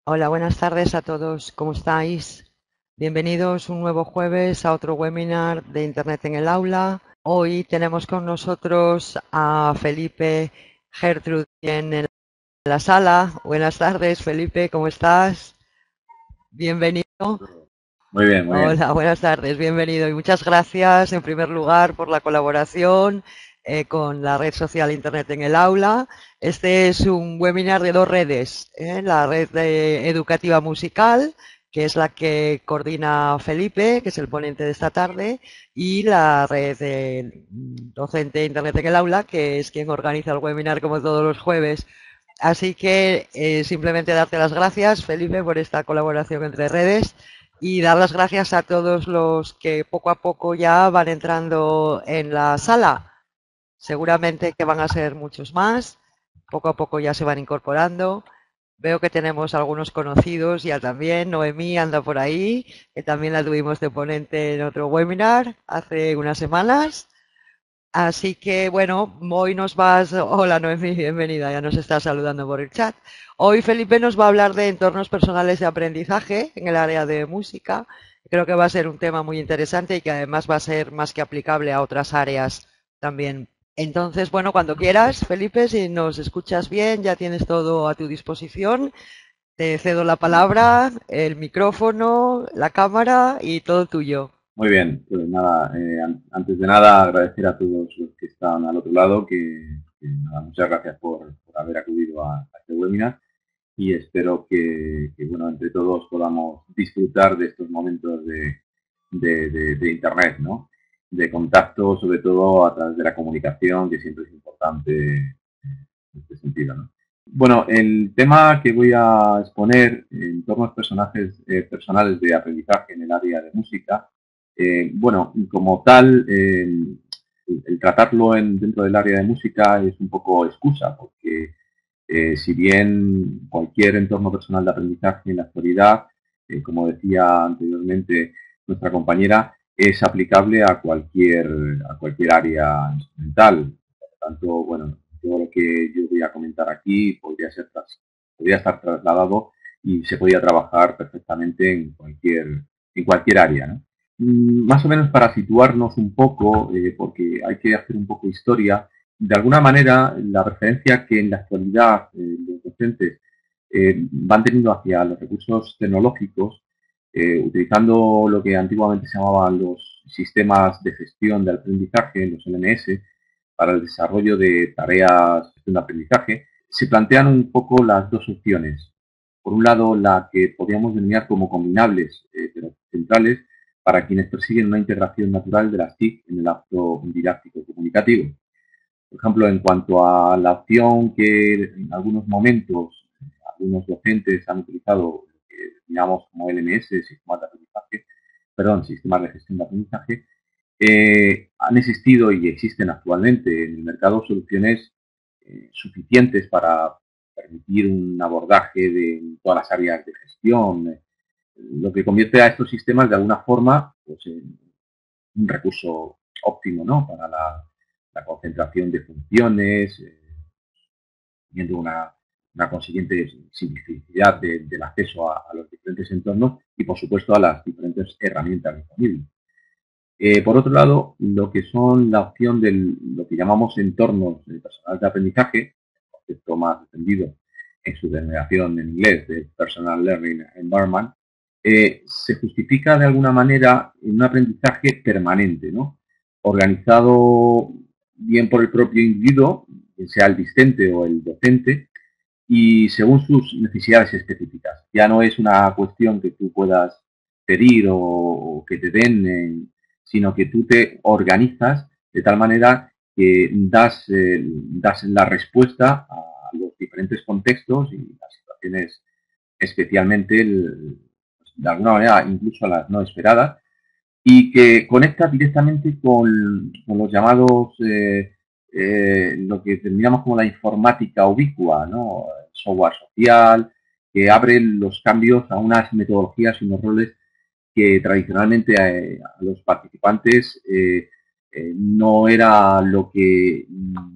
Hola, buenas tardes a todos. ¿Cómo estáis? Bienvenidos un nuevo jueves a otro webinar de Internet en el aula. Hoy tenemos con nosotros a Felipe Gertrudien en la sala. Buenas tardes, Felipe, ¿cómo estás? Bienvenido. Muy bien, muy bien. Hola, buenas tardes, bienvenido y muchas gracias en primer lugar por la colaboración con la red social Internet en el aula. Este es un webinar de dos redes, la red educativa musical, que es la que coordina Felipe, que es el ponente de esta tarde, y la red docente Internet en el aula, que es quien organiza el webinar como todos los jueves. Así que simplemente darte las gracias, Felipe, por esta colaboración entre redes y dar las gracias a todos los que poco a poco ya van entrando en la sala. Seguramente que van a ser muchos más. Poco a poco ya se van incorporando. Veo que tenemos algunos conocidos ya también. Noemí anda por ahí, que también la tuvimos de ponente en otro webinar hace unas semanas. Así que bueno, hoy nos vas. Hola Noemí, bienvenida, ya nos está saludando por el chat. Hoy Felipe nos va a hablar de entornos personales de aprendizaje en el área de música. Creo que va a ser un tema muy interesante y que además va a ser más que aplicable a otras áreas también. Entonces, bueno, cuando quieras, Felipe, si nos escuchas bien, ya tienes todo a tu disposición. Te cedo la palabra, el micrófono, la cámara y todo tuyo. Muy bien, pues nada, antes de nada agradecer a todos los que están al otro lado, que nada, muchas gracias por haber acudido a este webinar y espero que, bueno, entre todos podamos disfrutar de estos momentos de Internet, ¿no? De contacto, sobre todo a través de la comunicación, que siempre es importante en este sentido, ¿no? Bueno, el tema que voy a exponer en torno a personajes personales de aprendizaje en el área de música, bueno, como tal, el tratarlo dentro del área de música es un poco excusa, porque si bien cualquier entorno personal de aprendizaje en la actualidad, como decía anteriormente nuestra compañera, es aplicable a cualquier área instrumental. Por lo tanto, bueno, todo lo que yo voy a comentar aquí podría estar trasladado y se podría trabajar perfectamente en cualquier área, ¿no? Más o menos para situarnos un poco, porque hay que hacer un poco historia, de alguna manera la referencia que en la actualidad los docentes van teniendo hacia los recursos tecnológicos, utilizando lo que antiguamente se llamaban los sistemas de gestión de aprendizaje, los LMS, para el desarrollo de tareas de aprendizaje, se plantean un poco las dos opciones. Por un lado, la que podríamos denominar como combinables, pero centrales, para quienes persiguen una integración natural de las TIC en el acto didáctico comunicativo. Por ejemplo, en cuanto a la opción que en algunos momentos algunos docentes han utilizado, lo que llamamos como LMS, sistemas de aprendizaje, perdón, sistemas de gestión de aprendizaje, han existido y existen actualmente en el mercado soluciones suficientes para permitir un abordaje de todas las áreas de gestión, lo que convierte a estos sistemas de alguna forma pues, en un recurso óptimo, ¿no? Para la concentración de funciones, teniendo una consiguiente simplicidad del acceso a los diferentes entornos y, por supuesto, a las diferentes herramientas disponibles. Por otro lado, lo que son la opción de lo que llamamos entornos personales de aprendizaje, concepto más extendido en su denominación en inglés de Personal Learning Environment, se justifica de alguna manera en un aprendizaje permanente, ¿no? Organizado bien por el propio individuo, sea el discente o el docente, y según sus necesidades específicas. Ya no es una cuestión que tú puedas pedir o que te den, sino que tú te organizas de tal manera que das la respuesta a los diferentes contextos y las situaciones especialmente, de alguna manera, incluso a las no esperadas, y que conecta directamente con los llamados, lo que denominamos como la informática ubicua, ¿no? Software social, que abre los cambios a unas metodologías y unos roles que tradicionalmente a los participantes no era lo que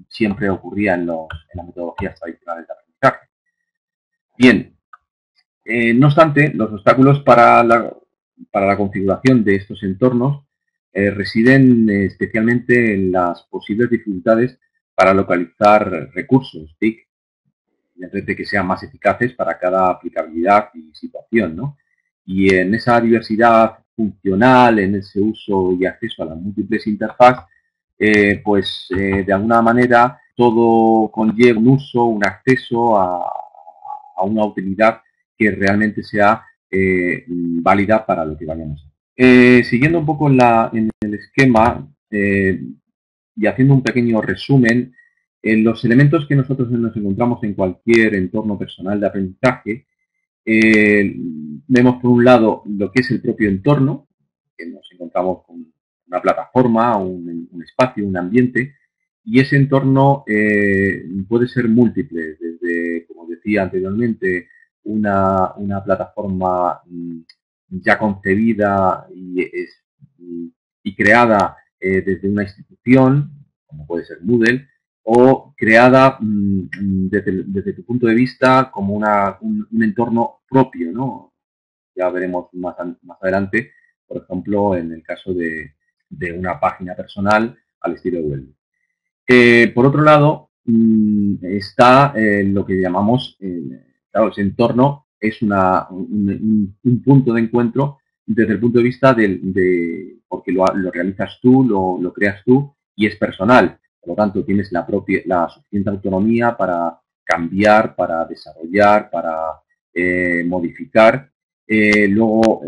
siempre ocurría en las metodologías tradicionales de aprendizaje. Bien, No obstante, los obstáculos para la configuración de estos entornos residen especialmente en las posibles dificultades para localizar recursos TIC, de que sean más eficaces para cada aplicabilidad y situación, ¿no? Y en esa diversidad funcional, en ese uso y acceso a las múltiples interfaces, de alguna manera todo conlleva un uso, un acceso a una utilidad que realmente sea válida para lo que vayamos a hacer. Siguiendo un poco en el esquema y haciendo un pequeño resumen, los elementos que nosotros nos encontramos en cualquier entorno personal de aprendizaje, vemos por un lado lo que es el propio entorno, que nos encontramos con una plataforma, un espacio, un ambiente, y ese entorno puede ser múltiple, desde, como decía anteriormente, una plataforma ya concebida y creada desde una institución, como puede ser Moodle, o creada desde tu punto de vista como un entorno propio, ¿no? Ya veremos más adelante, por ejemplo, en el caso de una página personal al estilo de Google. Por otro lado, está lo que llamamos, claro, ese entorno es un punto de encuentro desde el punto de vista porque lo realizas tú, lo creas tú y es personal. Por lo tanto, tienes la suficiente autonomía para cambiar, para desarrollar, para modificar. Luego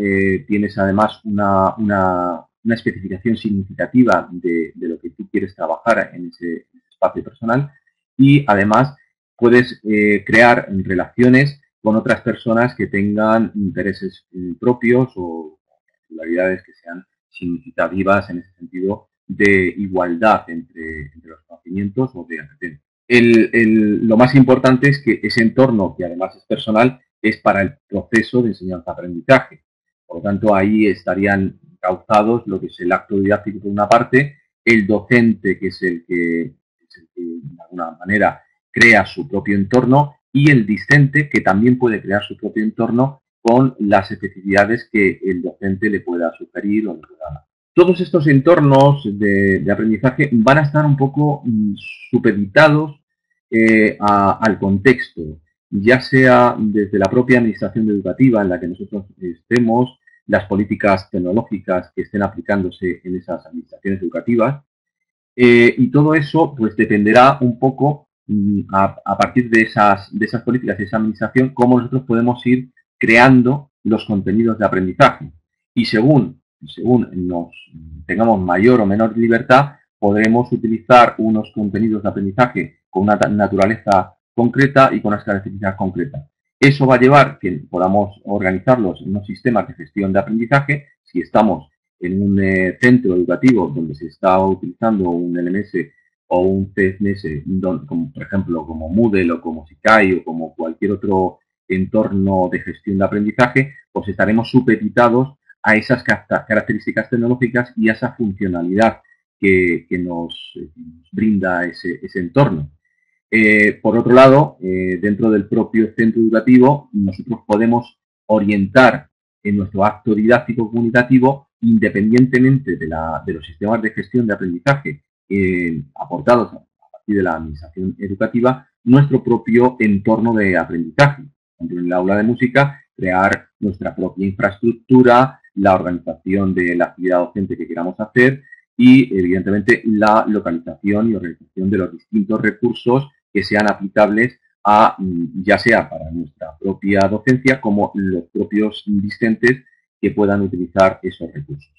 tienes además una especificación significativa de lo que tú quieres trabajar en ese espacio personal y además puedes crear relaciones con otras personas que tengan intereses propios o particularidades que sean significativas en ese sentido de igualdad entre los conocimientos o de aprendizaje. Lo más importante es que ese entorno, que además es personal, es para el proceso de enseñanza-aprendizaje. Por lo tanto, ahí estarían causados lo que es el acto didáctico por una parte, el docente, que es el que de alguna manera crea su propio entorno, y el discente, que también puede crear su propio entorno con las especificidades que el docente le pueda sugerir o le pueda dar. Todos estos entornos de aprendizaje van a estar un poco supeditados al contexto, ya sea desde la propia administración educativa en la que nosotros estemos, las políticas tecnológicas que estén aplicándose en esas administraciones educativas, y todo eso pues dependerá un poco a partir de esas políticas, de esa administración, cómo nosotros podemos ir creando los contenidos de aprendizaje. Y según nos tengamos mayor o menor libertad, podremos utilizar unos contenidos de aprendizaje con una naturaleza concreta y con unas características concretas. Eso va a llevar que podamos organizarlos en unos sistemas de gestión de aprendizaje. Si estamos en un centro educativo donde se está utilizando un LMS o un CMS, como, por ejemplo, como Moodle o como Sakai o como cualquier otro entorno de gestión de aprendizaje, pues estaremos supeditados a esas características tecnológicas y a esa funcionalidad que nos brinda ese entorno. Por otro lado, dentro del propio centro educativo, nosotros podemos orientar en nuestro acto didáctico comunicativo, independientemente de los sistemas de gestión de aprendizaje aportados a partir de la administración educativa, nuestro propio entorno de aprendizaje. Por ejemplo, en el aula de música, crear nuestra propia infraestructura, la organización de la actividad docente que queramos hacer y, evidentemente, la localización y organización de los distintos recursos que sean aplicables ya sea para nuestra propia docencia como los propios discentes que puedan utilizar esos recursos.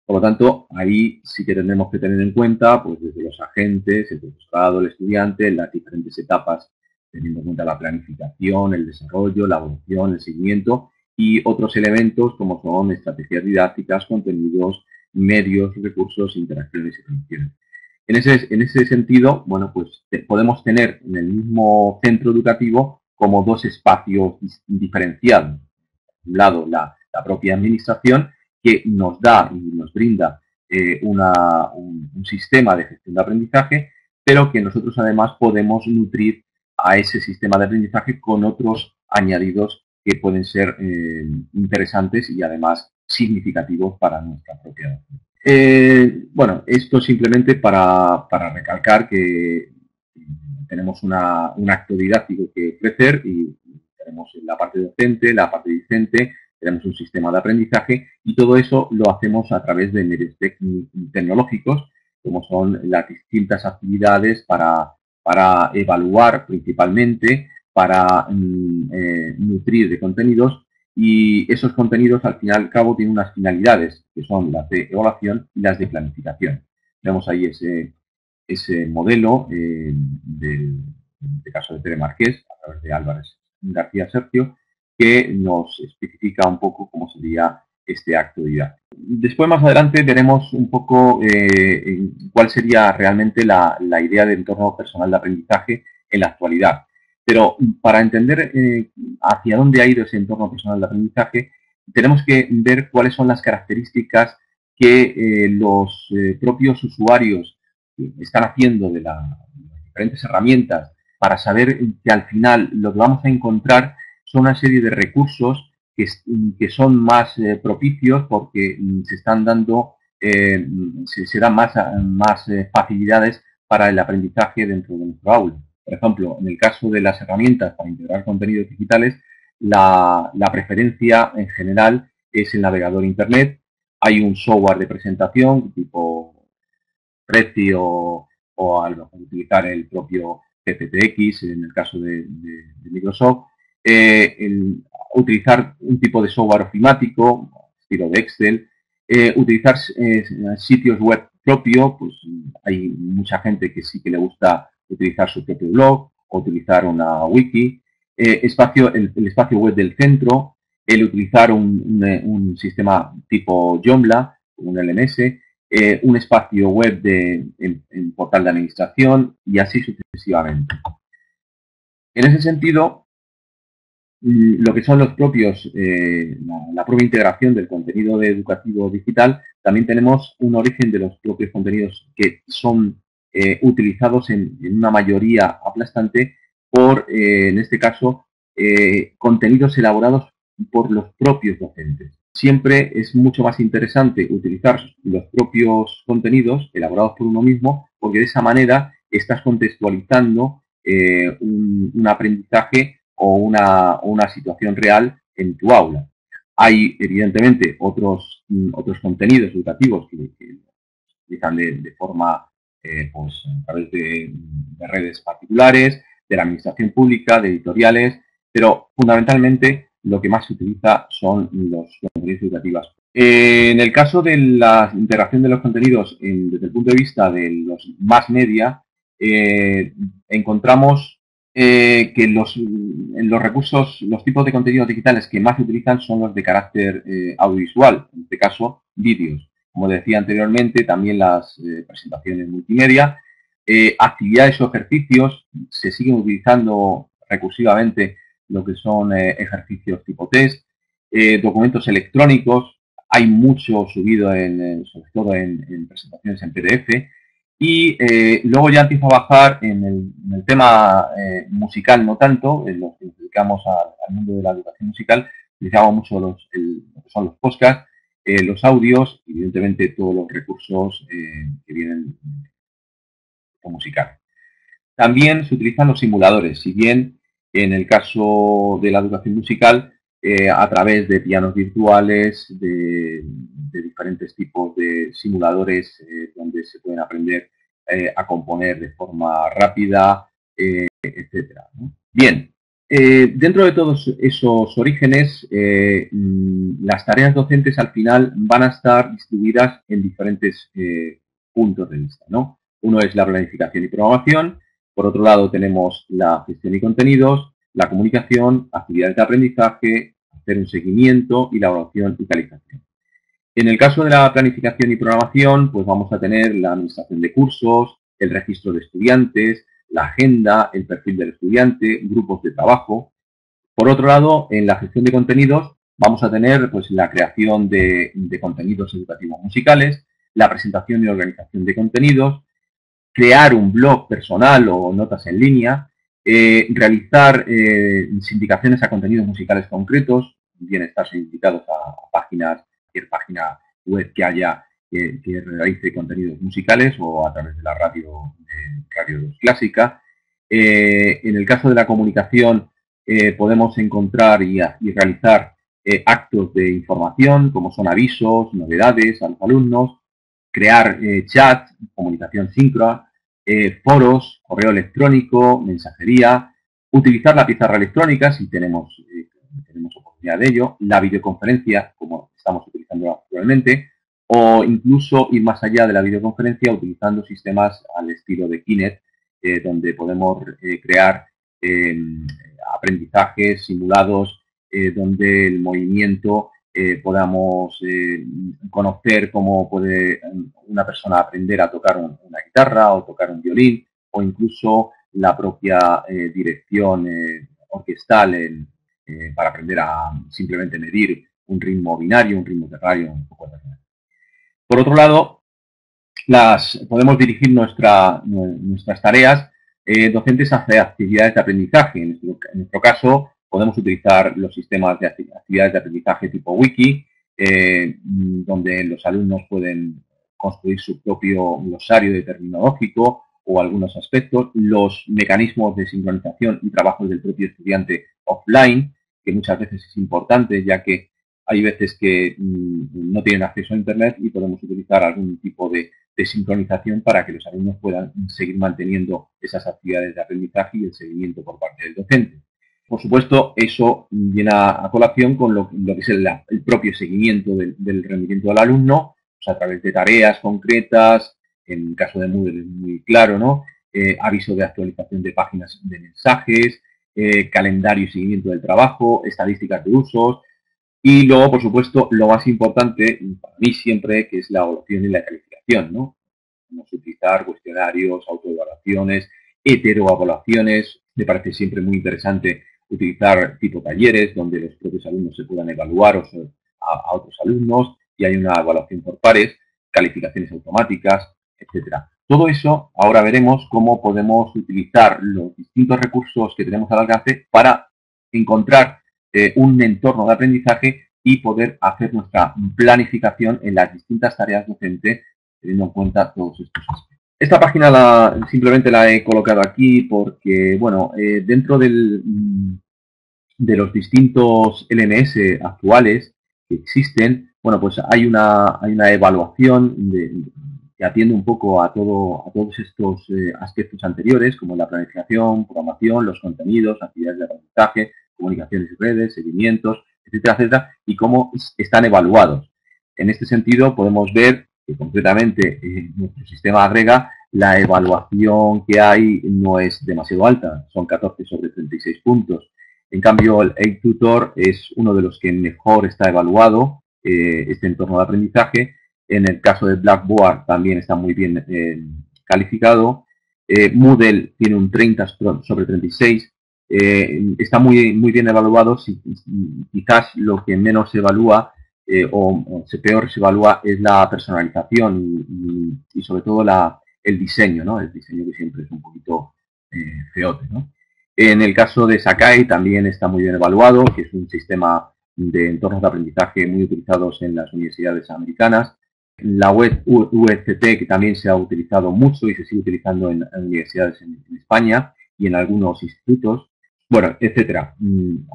Por lo tanto, ahí sí que tendremos que tener en cuenta, pues desde los agentes, el profesorado, el estudiante, las diferentes etapas, teniendo en cuenta la planificación, el desarrollo, la evaluación, el seguimiento y otros elementos como son estrategias didácticas, contenidos, medios, recursos, interacciones y relaciones. En ese sentido, bueno, pues podemos tener en el mismo centro educativo como dos espacios diferenciados. Por un lado, la propia administración que nos da y nos brinda un sistema de gestión de aprendizaje, pero que nosotros además podemos nutrir a ese sistema de aprendizaje con otros añadidos que pueden ser interesantes y además significativos para nuestra propia docente. Bueno, esto simplemente para recalcar que tenemos un acto didáctico que ofrecer y tenemos la parte docente, la parte discente, tenemos un sistema de aprendizaje y todo eso lo hacemos a través de medios tecnológicos, como son las distintas actividades para evaluar principalmente, para nutrir de contenidos, y esos contenidos al fin y al cabo tienen unas finalidades que son las de evaluación y las de planificación. Vemos ahí ese modelo en este caso de Tere Marqués, a través de Álvarez García Sergio, que nos especifica un poco cómo sería este acto didáctico. Después, más adelante, veremos un poco cuál sería realmente la idea de entorno personal de aprendizaje en la actualidad. Pero para entender hacia dónde ha ido ese entorno personal de aprendizaje, tenemos que ver cuáles son las características que los propios usuarios están haciendo de las diferentes herramientas para saber que al final lo que vamos a encontrar son una serie de recursos que son más propicios porque se están dando, se dan más facilidades para el aprendizaje dentro de nuestro aula. Por ejemplo, en el caso de las herramientas para integrar contenidos digitales, la preferencia en general es el navegador Internet. Hay un software de presentación tipo Prezi o a lo mejor utilizar el propio PPTX en el caso de Microsoft. Utilizar un tipo de software ofimático, estilo de Excel, utilizar sitios web propio, pues hay mucha gente que sí que le gusta utilizar su propio blog o utilizar una wiki, el espacio web del centro, el utilizar un sistema tipo Joomla, un LMS, un espacio web en portal de administración y así sucesivamente. En ese sentido, lo que son los propios, la propia integración del contenido educativo digital, también tenemos un origen de los propios contenidos que son utilizados en una mayoría aplastante por, en este caso, contenidos elaborados por los propios docentes. Siempre es mucho más interesante utilizar los propios contenidos elaborados por uno mismo, porque de esa manera estás contextualizando un aprendizaje o una situación real en tu aula. Hay, evidentemente, otros contenidos educativos que utilizan de forma, pues, a través de redes particulares, de la administración pública, de editoriales, pero fundamentalmente lo que más se utiliza son los contenidos educativos. En el caso de la integración de los contenidos desde el punto de vista de los más media, encontramos que los recursos, los tipos de contenidos digitales que más se utilizan son los de carácter audiovisual, en este caso vídeos. Como decía anteriormente, también las presentaciones multimedia, actividades o ejercicios, se siguen utilizando recursivamente lo que son ejercicios tipo test, documentos electrónicos, hay mucho subido sobre todo en presentaciones en PDF, y luego ya empiezo a bajar en el tema musical, no tanto, en lo que nos dedicamos al mundo de la educación musical, utilizamos mucho lo que son los podcasts, los audios, evidentemente todos los recursos que vienen de musical. También se utilizan los simuladores, si bien en el caso de la educación musical, a través de pianos virtuales, de diferentes tipos de simuladores donde se pueden aprender a componer de forma rápida, etcétera, ¿no? Bien, dentro de todos esos orígenes, las tareas docentes al final van a estar distribuidas en diferentes puntos de vista, ¿no? Uno es la planificación y programación. Por otro lado, tenemos la gestión y contenidos, la comunicación, actividades de aprendizaje, hacer un seguimiento y la evaluación y calificación. En el caso de la planificación y programación, pues vamos a tener la administración de cursos, el registro de estudiantes, la agenda, el perfil del estudiante, grupos de trabajo. Por otro lado, en la gestión de contenidos, vamos a tener pues la creación de contenidos educativos musicales, la presentación y organización de contenidos, crear un blog personal o notas en línea, realizar sindicaciones a contenidos musicales concretos, bien estar sindicados a páginas, cualquier página web que haya que realice contenidos musicales o a través de la radio 2 clásica. En el caso de la comunicación, podemos encontrar y realizar actos de información, como son avisos, novedades a los alumnos, crear chat, comunicación síncrona, foros, correo electrónico, mensajería, utilizar la pizarra electrónica si tenemos oportunidad de ello, la videoconferencia, como estamos utilizando actualmente, o incluso ir más allá de la videoconferencia utilizando sistemas al estilo de Kinect, donde podemos crear aprendizajes simulados, donde el movimiento podamos conocer cómo puede una persona aprender a tocar una guitarra o tocar un violín, o incluso la propia dirección orquestal para aprender a simplemente medir un ritmo binario, un ritmo ternario, un poco de... Por otro lado, podemos dirigir nuestras tareas docentes hacia actividades de aprendizaje. En nuestro caso, podemos utilizar los sistemas de actividades de aprendizaje tipo wiki, donde los alumnos pueden construir su propio glosario de terminológico o algunos aspectos, los mecanismos de sincronización y trabajo del propio estudiante offline, que muchas veces es importante, ya que hay veces que no tienen acceso a Internet y podemos utilizar algún tipo de sincronización para que los alumnos puedan seguir manteniendo esas actividades de aprendizaje y el seguimiento por parte del docente. Por supuesto, eso viene a colación con lo que es el propio seguimiento del rendimiento del alumno, pues a través de tareas concretas, en el caso de Moodle es muy claro, ¿no? Aviso de actualización de páginas de mensajes, calendario y seguimiento del trabajo, estadísticas de usos, y luego, por supuesto, lo más importante para mí siempre, que es la evaluación y la calificación, ¿no? Vamos a utilizar cuestionarios, autoevaluaciones, heteroevaluaciones. Me parece siempre muy interesante utilizar tipo talleres donde los propios alumnos se puedan evaluar a otros alumnos y hay una evaluación por pares, calificaciones automáticas, etcétera. Todo eso ahora veremos cómo podemos utilizar los distintos recursos que tenemos al alcance para encontrar un entorno de aprendizaje y poder hacer nuestra planificación en las distintas tareas docentes teniendo en cuenta todos estos aspectos. Esta página simplemente la he colocado aquí porque, bueno, dentro de los distintos LMS actuales que existen, bueno, pues hay una evaluación que atiende un poco a todos estos aspectos anteriores, como la planificación, programación, los contenidos, actividades de aprendizaje, comunicaciones y redes, seguimientos, etcétera, etcétera, y cómo están evaluados. En este sentido, podemos ver que concretamente nuestro sistema agrega la evaluación que hay no es demasiado alta, son 14 sobre 36 puntos. En cambio, el EdTutor es uno de los que mejor está evaluado, este entorno de aprendizaje. En el caso de Blackboard también está muy bien calificado. Moodle tiene un 30 sobre 36. Está muy bien evaluado. Quizás lo que menos se evalúa o peor se evalúa es la personalización y sobre todo el diseño, ¿no? El diseño que siempre es un poquito feote, ¿no? En el caso de Sakai también está muy bien evaluado, que es un sistema de entornos de aprendizaje muy utilizados en las universidades americanas. La web UCT, que también se ha utilizado mucho y se sigue utilizando en universidades en España y en algunos institutos. Bueno, etcétera.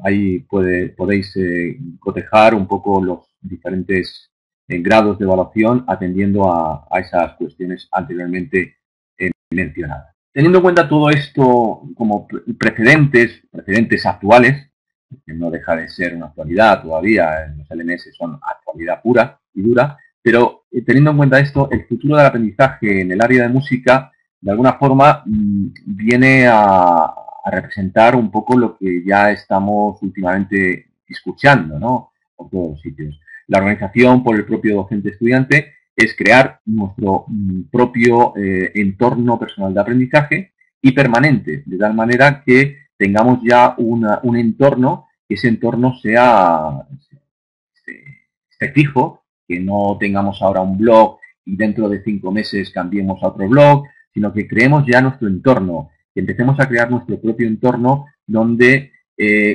Ahí podéis cotejar un poco los diferentes grados de evaluación atendiendo a esas cuestiones anteriormente mencionadas. Teniendo en cuenta todo esto como precedentes actuales, que no deja de ser una actualidad todavía, los LMS son actualidad pura y dura, pero teniendo en cuenta esto, el futuro del aprendizaje en el área de música, de alguna forma, viene a representar un poco lo que ya estamos últimamente escuchando, ¿no? Por todos los sitios. La organización por el propio docente estudiante es crear nuestro propio entorno personal de aprendizaje y permanente, de tal manera que tengamos ya un entorno, que ese entorno esté fijo, que no tengamos ahora un blog y dentro de 5 meses cambiemos a otro blog, sino que creemos ya nuestro entorno. que empecemos a crear nuestro propio entorno donde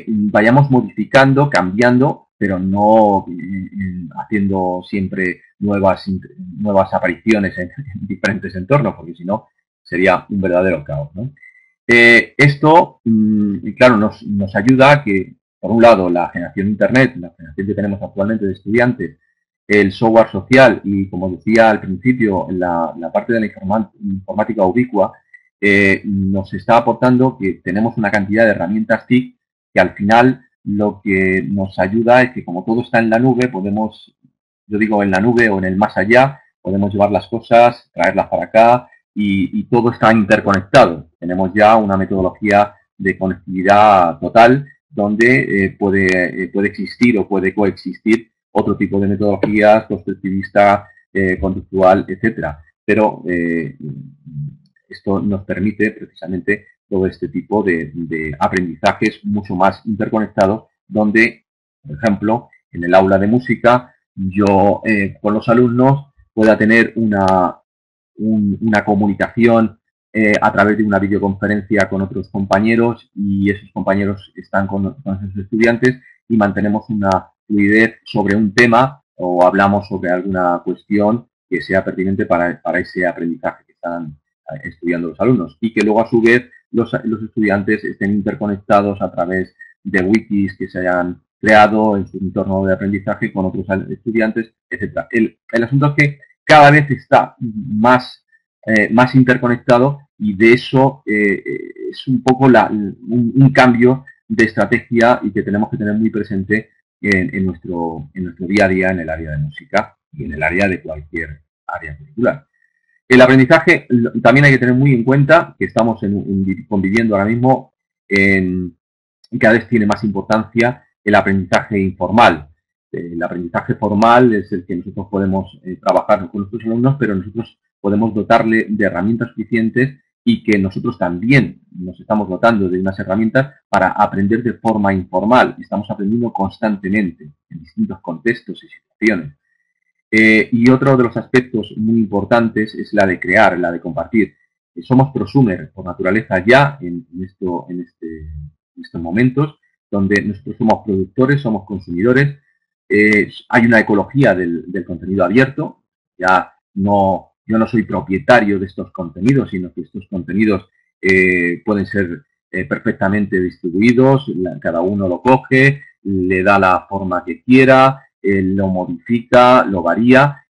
vayamos modificando, cambiando, pero no haciendo siempre nuevas apariciones en diferentes entornos, porque si no sería un verdadero caos, ¿no? Esto, claro, nos ayuda a que, por un lado, la generación de Internet, la generación que tenemos actualmente de estudiantes, el software social y, como decía al principio, la parte de la informática ubicua, nos está aportando que tenemos una cantidad de herramientas TIC que al final lo que nos ayuda es que, como todo está en la nube, podemos, yo digo en la nube o en el más allá, podemos llevar las cosas, traerlas para acá y todo está interconectado. Tenemos ya una metodología de conectividad total donde puede existir o puede coexistir otro tipo de metodologías, constructivista, conductual, etcétera. Pero esto nos permite precisamente todo este tipo de aprendizajes mucho más interconectados, donde, por ejemplo, en el aula de música, yo con los alumnos pueda tener una comunicación a través de una videoconferencia con otros compañeros y esos compañeros están con esos estudiantes y mantenemos una fluidez sobre un tema o hablamos sobre alguna cuestión que sea pertinente para ese aprendizaje que están estudiando los alumnos y que luego a su vez los estudiantes estén interconectados a través de wikis que se hayan creado en su entorno de aprendizaje con otros estudiantes, etcétera. El asunto es que cada vez está más interconectado y de eso es un poco un cambio de estrategia y que tenemos que tener muy presente en nuestro día a día en el área de música y en el área de cualquier área curricular. El aprendizaje también hay que tener muy en cuenta que estamos conviviendo ahora mismo y cada vez tiene más importancia el aprendizaje informal. El aprendizaje formal es el que nosotros podemos trabajar con nuestros alumnos, pero nosotros podemos dotarle de herramientas suficientes y que nosotros también nos estamos dotando de unas herramientas para aprender de forma informal. Estamos aprendiendo constantemente en distintos contextos y situaciones. Y otro de los aspectos muy importantes es la de crear, la de compartir. Somos prosumers por naturaleza ya en estos momentos, donde nosotros somos productores, somos consumidores. Hay una ecología del contenido abierto. Ya yo no soy propietario de estos contenidos, sino que estos contenidos pueden ser perfectamente distribuidos. Cada uno lo coge, le da la forma que quiera, lo modifica, lo varía,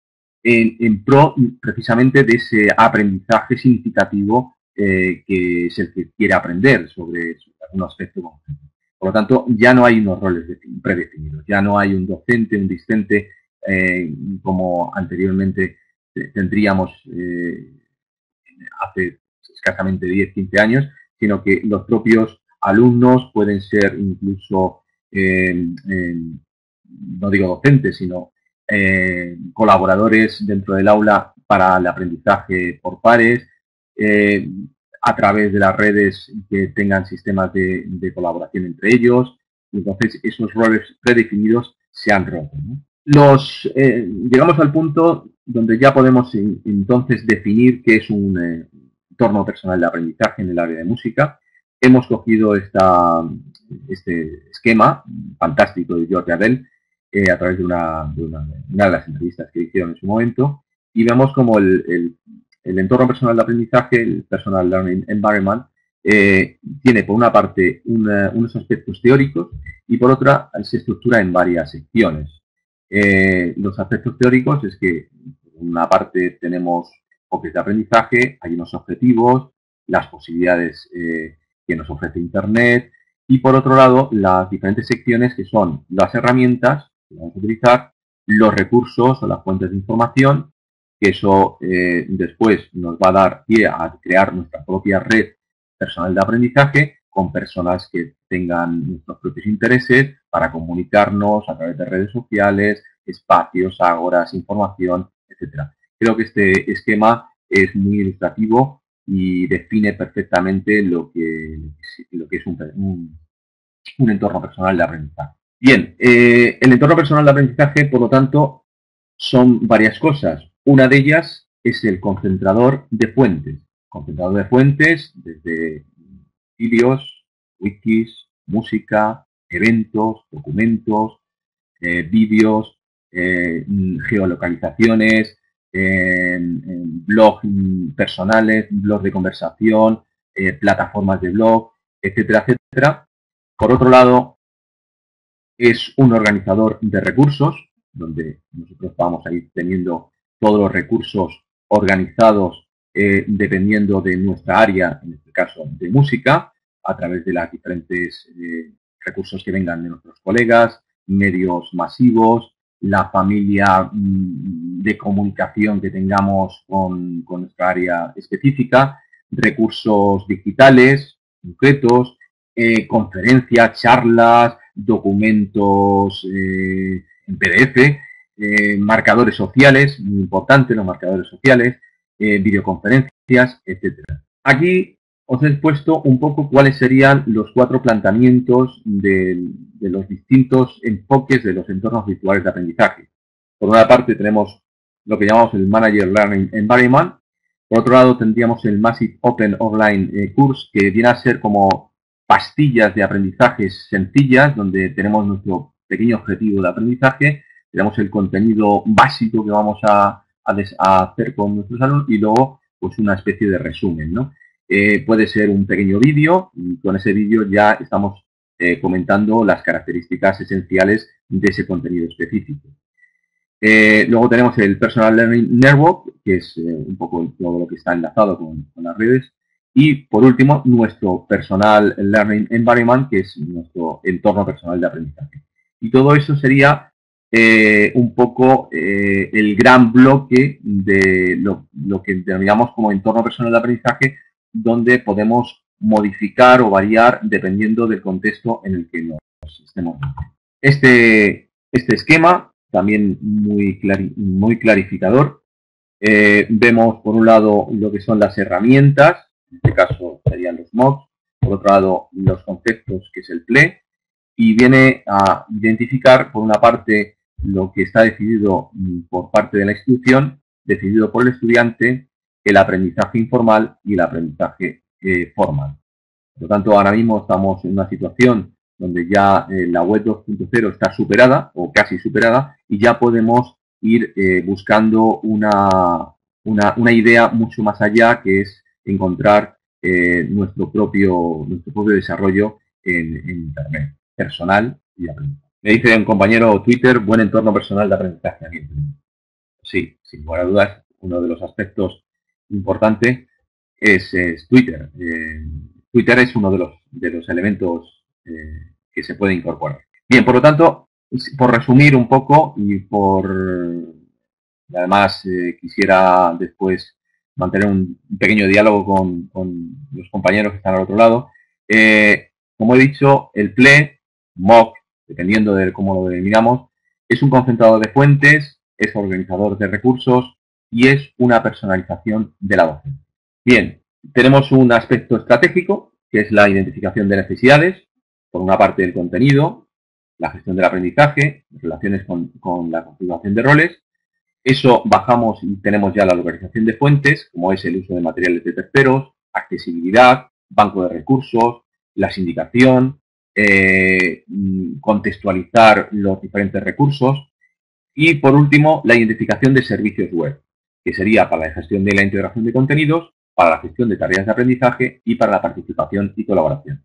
en pro precisamente de ese aprendizaje significativo que es el que quiere aprender sobre algún aspecto concreto. Por lo tanto, ya no hay unos roles predefinidos, ya no hay un docente, un discente, como anteriormente tendríamos hace escasamente 10, 15 años, sino que los propios alumnos pueden ser incluso no digo docentes, sino colaboradores dentro del aula para el aprendizaje por pares, a través de las redes que tengan sistemas de colaboración entre ellos. Entonces, esos roles predefinidos se han roto, ¿no? Llegamos al punto donde ya podemos entonces definir qué es un entorno personal de aprendizaje en el área de música. Hemos cogido este esquema fantástico de George Adele a través de una de las entrevistas que hicieron en su momento y vemos como el entorno personal de aprendizaje, el Personal Learning Environment, tiene por una parte unos aspectos teóricos y por otra se estructura en varias secciones. Los aspectos teóricos es que por una parte tenemos enfoques de aprendizaje, hay unos objetivos, las posibilidades que nos ofrece Internet y por otro lado las diferentes secciones que son las herramientas que vamos a utilizar, los recursos o las fuentes de información, que eso después nos va a dar pie a crear nuestra propia red personal de aprendizaje con personas que tengan nuestros propios intereses para comunicarnos a través de redes sociales, espacios, ágoras, información, etcétera. Creo que este esquema es muy ilustrativo y define perfectamente lo que es un entorno personal de aprendizaje. Bien, el entorno personal de aprendizaje, por lo tanto, son varias cosas. Una de ellas es el concentrador de fuentes. Concentrador de fuentes desde vídeos, wikis, música, eventos, documentos, vídeos, geolocalizaciones, blogs personales, blogs de conversación, plataformas de blog, etcétera, etcétera. Por otro lado, es un organizador de recursos, donde nosotros vamos a ir teniendo todos los recursos organizados dependiendo de nuestra área, en este caso de música, a través de los diferentes recursos que vengan de nuestros colegas, medios masivos, la familia de comunicación que tengamos con nuestra área específica, recursos digitales, concretos, conferencias, charlas, documentos en PDF, marcadores sociales, muy importante los marcadores sociales, videoconferencias, etcétera. Aquí os he expuesto un poco cuáles serían los 4 planteamientos de los distintos enfoques de los entornos virtuales de aprendizaje. Por una parte tenemos lo que llamamos el Manager Learning Environment. Por otro lado tendríamos el Massive Open Online Course, que viene a ser como pastillas de aprendizajes sencillas, donde tenemos nuestro pequeño objetivo de aprendizaje, tenemos el contenido básico que vamos a hacer con nuestros alumnos y luego pues una especie de resumen, ¿no? Puede ser un pequeño vídeo y con ese vídeo ya estamos comentando las características esenciales de ese contenido específico. Luego tenemos el Personal Learning Network, que es un poco todo lo que está enlazado con las redes. Y por último, nuestro Personal Learning Environment, que es nuestro entorno personal de aprendizaje. Y todo eso sería un poco el gran bloque de lo que denominamos como entorno personal de aprendizaje, donde podemos modificar o variar dependiendo del contexto en el que nos estemos. Este esquema también muy clarificador. Vemos por un lado lo que son las herramientas, en este caso serían los MOOCs, por otro lado los conceptos, que es el PLE, y viene a identificar por una parte lo que está decidido por parte de la institución, decidido por el estudiante, el aprendizaje informal y el aprendizaje formal. Por lo tanto, ahora mismo estamos en una situación donde ya la web 2.0 está superada o casi superada y ya podemos ir buscando una idea mucho más allá, que es encontrar nuestro propio desarrollo en Internet, personal y aprendizaje. Me dice un compañero Twitter, buen entorno personal de aprendizaje. Sí, sin lugar a dudas, uno de los aspectos importantes es Twitter. Twitter es uno de los elementos que se puede incorporar. Bien, por lo tanto, por resumir un poco y además quisiera después mantener un pequeño diálogo con los compañeros que están al otro lado. Como he dicho, el PLE, MOOC, dependiendo de cómo lo denominamos, es un concentrador de fuentes, es organizador de recursos y es una personalización de la docencia. Bien, tenemos un aspecto estratégico, que es la identificación de necesidades, por una parte del contenido, la gestión del aprendizaje, relaciones con la configuración de roles. Eso bajamos y tenemos ya la localización de fuentes, como es el uso de materiales de terceros, accesibilidad, banco de recursos, la sindicación, contextualizar los diferentes recursos y, por último, la identificación de servicios web, que sería para la gestión de la integración de contenidos, para la gestión de tareas de aprendizaje y para la participación y colaboración.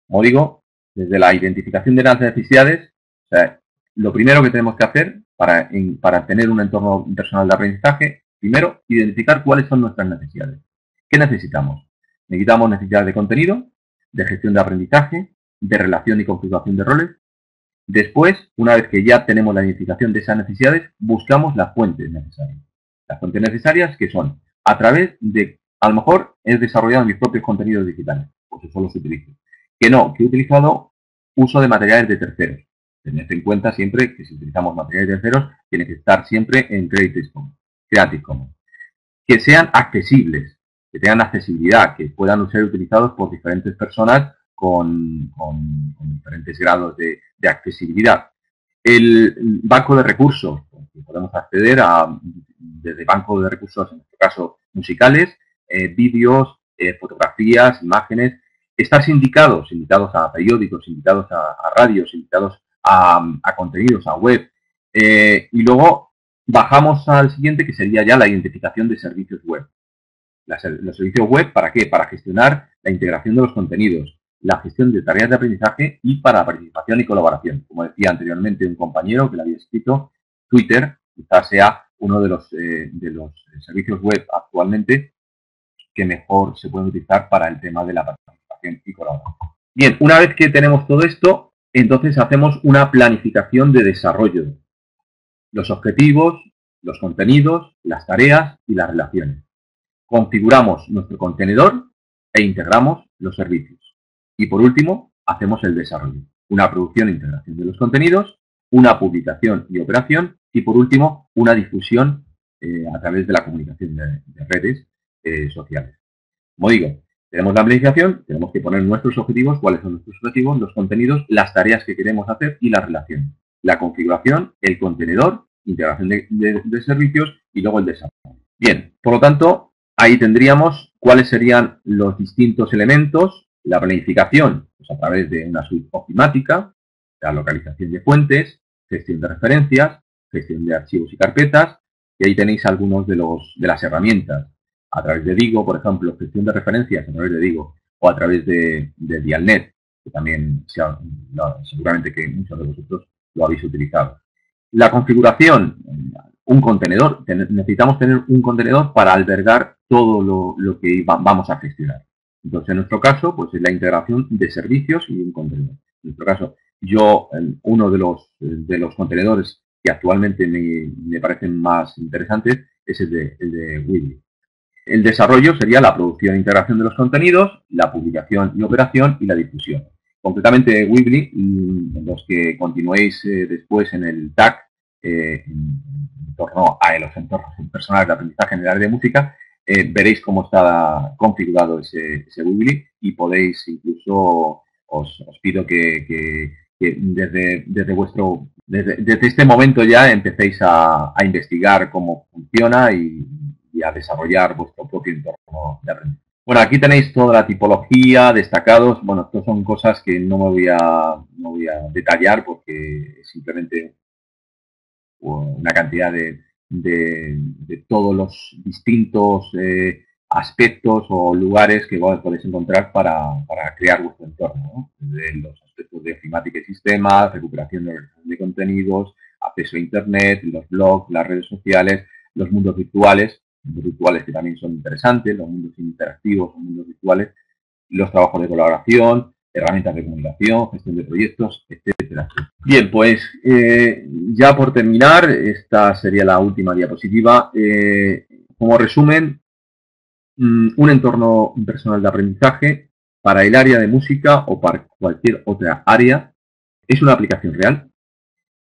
Como digo, desde la identificación de las necesidades, o sea, lo primero que tenemos que hacer para tener un entorno personal de aprendizaje, primero, identificar cuáles son nuestras necesidades. ¿Qué necesitamos? Necesitamos necesidades de contenido, de gestión de aprendizaje, de relación y configuración de roles. Después, una vez que ya tenemos la identificación de esas necesidades, buscamos las fuentes necesarias. Las fuentes necesarias que son a través de, a lo mejor, he desarrollado mis propios contenidos digitales, pues eso los utilizo. Que no, que he utilizado uso de materiales de terceros. Tened en cuenta siempre que si utilizamos materiales de terceros, tiene que estar siempre en Creative Commons. Que sean accesibles, que tengan accesibilidad, que puedan ser utilizados por diferentes personas con diferentes grados de accesibilidad. El banco de recursos, que podemos acceder desde banco de recursos, en este caso musicales, vídeos, fotografías, imágenes, estar sindicados a periódicos, sindicados a radios, sindicados a contenidos, a web. Y luego bajamos al siguiente, que sería ya la identificación de servicios web. Los servicios web, ¿para qué? Para gestionar la integración de los contenidos, la gestión de tareas de aprendizaje y para participación y colaboración. Como decía anteriormente un compañero que le había escrito, Twitter quizás sea uno de los servicios web actualmente que mejor se pueden utilizar para el tema de la participación y colaboración. Bien, una vez que tenemos todo esto, entonces hacemos una planificación de desarrollo. Los objetivos, los contenidos, las tareas y las relaciones. Configuramos nuestro contenedor e integramos los servicios. Y por último, hacemos el desarrollo. Una producción e integración de los contenidos, una publicación y operación y por último, una difusión a través de la comunicación de redes sociales. Como digo, tenemos la planificación, tenemos que poner nuestros objetivos, cuáles son nuestros objetivos, los contenidos, las tareas que queremos hacer y las relaciones. La configuración, el contenedor, integración de servicios y luego el desarrollo. Bien, por lo tanto, ahí tendríamos cuáles serían los distintos elementos. La planificación, pues a través de una suite ofimática, la localización de fuentes, gestión de referencias, gestión de archivos y carpetas, y ahí tenéis algunos de las herramientas a través de Digo, por ejemplo, gestión de referencias a través de Digo, o a través de Dialnet, que también seguramente que muchos de vosotros lo habéis utilizado. La configuración, un contenedor, necesitamos tener un contenedor para albergar todo lo que vamos a gestionar. Entonces, en nuestro caso, pues es la integración de servicios y un contenedor. En nuestro caso, uno de los contenedores que actualmente me parecen más interesantes es el de Weebly. El desarrollo sería la producción e integración de los contenidos, la publicación y operación y la difusión. Concretamente, Weebly, los que continuéis después en el TAC, en torno a los entornos personales de aprendizaje en el área de música, veréis cómo está configurado ese Weebly y podéis incluso, os pido que desde este momento ya empecéis a investigar cómo funciona y a desarrollar vuestro propio entorno de aprendizaje. Bueno, aquí tenéis toda la tipología, destacados. Bueno, estas son cosas que no voy a detallar porque es simplemente una cantidad de todos los distintos aspectos o lugares que podéis encontrar para crear vuestro entorno, ¿no? Desde los aspectos de ofimática y sistemas, recuperación de contenidos, acceso a Internet, los blogs, las redes sociales, los mundos virtuales que también son interesantes, los mundos interactivos, los mundos virtuales, los trabajos de colaboración, herramientas de comunicación, gestión de proyectos, etcétera. Bien, pues ya por terminar, esta sería la última diapositiva. Como resumen, un entorno personal de aprendizaje para el área de música o para cualquier otra área es una aplicación real.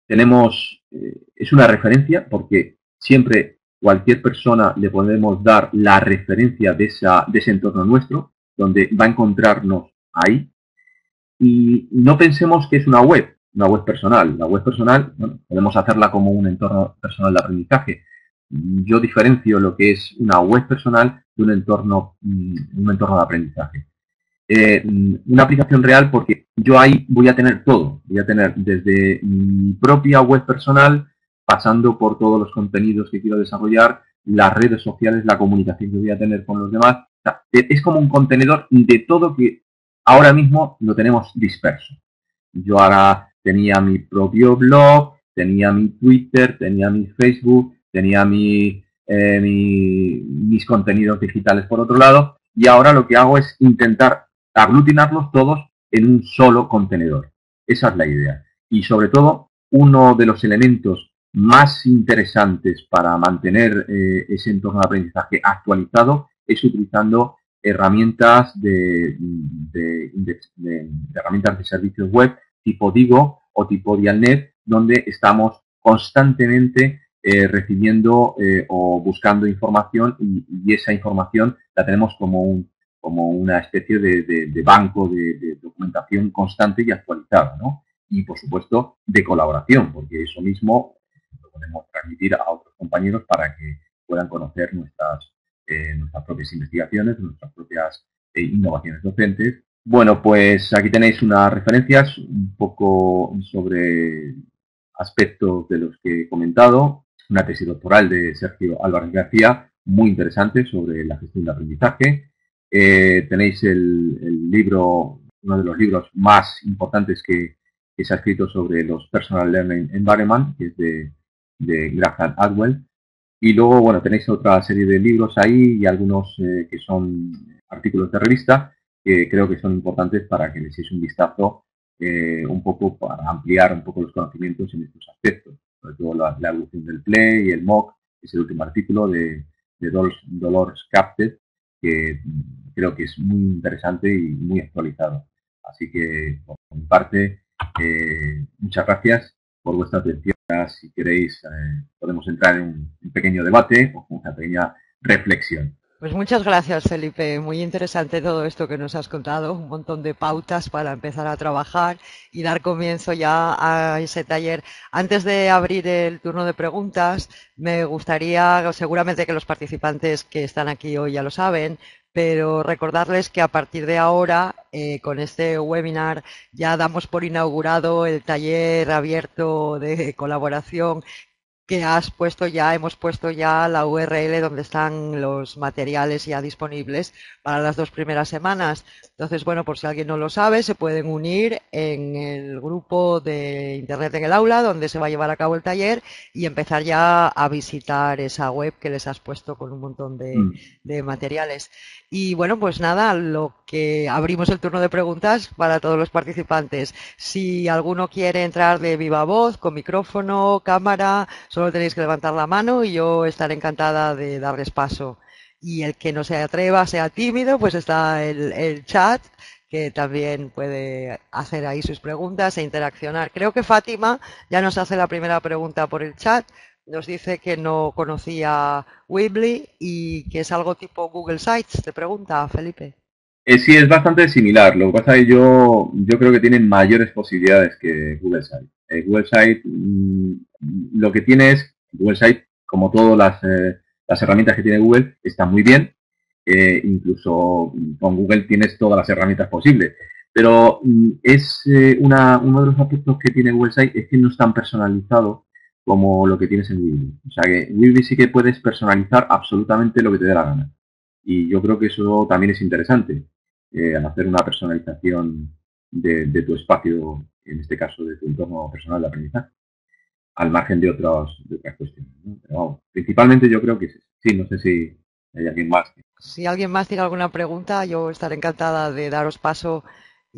Es una referencia porque siempre cualquier persona le podemos dar la referencia de ese entorno nuestro, donde va a encontrarnos ahí. Y no pensemos que es una web personal. La web personal, bueno, podemos hacerla como un entorno personal de aprendizaje. Yo diferencio lo que es una web personal de un entorno de aprendizaje. Una aplicación real porque yo ahí voy a tener todo. Voy a tener desde mi propia web personal, pasando por todos los contenidos que quiero desarrollar, las redes sociales, la comunicación que voy a tener con los demás. O sea, es como un contenedor de todo que ahora mismo lo tenemos disperso. Yo ahora tenía mi propio blog, tenía mi Twitter, tenía mi Facebook, tenía mis contenidos digitales por otro lado, y ahora lo que hago es intentar aglutinarlos todos en un solo contenedor. Esa es la idea. Y sobre todo, uno de los elementos más interesantes para mantener ese entorno de aprendizaje actualizado es utilizando herramientas de herramientas de servicios web tipo Digo o tipo Dialnet, donde estamos constantemente recibiendo o buscando información y esa información la tenemos como una especie de banco de documentación constante y actualizada, ¿no? Y, por supuesto, de colaboración, porque eso mismo lo podemos transmitir a otros compañeros para que puedan conocer nuestras propias investigaciones, nuestras propias innovaciones docentes Bueno, pues aquí tenéis unas referencias un poco sobre aspectos de los que he comentado. Una tesis doctoral de Sergio Álvarez García, muy interesante sobre la gestión de aprendizaje. Tenéis el libro, uno de los libros más importantes que se ha escrito sobre los Personal Learning Environment, que es de Graham Atwell. Y luego, bueno, tenéis otra serie de libros ahí y algunos que son artículos de revista que creo que son importantes para que le echéis un vistazo un poco para ampliar un poco los conocimientos en estos aspectos. Sobre todo la evolución del play y el mock, que es el último artículo de Dolores Capted, que creo que es muy interesante y muy actualizado. Así que, por mi parte, muchas gracias por vuestra atención. Si queréis, podemos entrar en un pequeño debate o una pequeña reflexión. Pues muchas gracias, Felipe. Muy interesante todo esto que nos has contado. Un montón de pautas para empezar a trabajar y dar comienzo ya a ese taller. Antes de abrir el turno de preguntas, me gustaría, seguramente que los participantes que están aquí hoy ya lo saben, pero recordarles que a partir de ahora, con este webinar, ya damos por inaugurado el taller abierto de colaboración que has puesto ya, hemos puesto ya la URL donde están los materiales ya disponibles para las 2 primeras semanas. Entonces, bueno, por si alguien no lo sabe, se pueden unir en el grupo de Internet en el aula, donde se va a llevar a cabo el taller, y empezar ya a visitar esa web que les has puesto con un montón de materiales. Y bueno, pues nada, lo que abrimos el turno de preguntas para todos los participantes. Si alguno quiere entrar de viva voz, con micrófono, cámara, solo tenéis que levantar la mano y yo estaré encantada de darles paso. Y el que no se atreva, sea tímido, pues está el chat, que también puede hacer ahí sus preguntas e interaccionar. Creo que Fátima ya nos hace la primera pregunta por el chat. Nos dice que no conocía Weebly y que es algo tipo Google Sites. Te pregunta, Felipe. Sí, es bastante similar. Lo que pasa es que yo creo que tienen mayores posibilidades que Google Site. Google Site lo que tiene es, Google Site, como todas las herramientas que tiene Google, está muy bien. Incluso con Google tienes todas las herramientas posibles. Pero es uno de los aspectos que tiene Google Site es que no es tan personalizado como lo que tienes en Weebly. O sea que Weebly sí que puedes personalizar absolutamente lo que te dé la gana. Y yo creo que eso también es interesante al hacer una personalización de tu espacio, en este caso de tu entorno personal de aprendizaje, al margen de otras cuestiones, ¿no? Pero vamos, principalmente yo creo que sí, no sé si hay alguien más. Si alguien más tiene alguna pregunta, yo estaré encantada de daros paso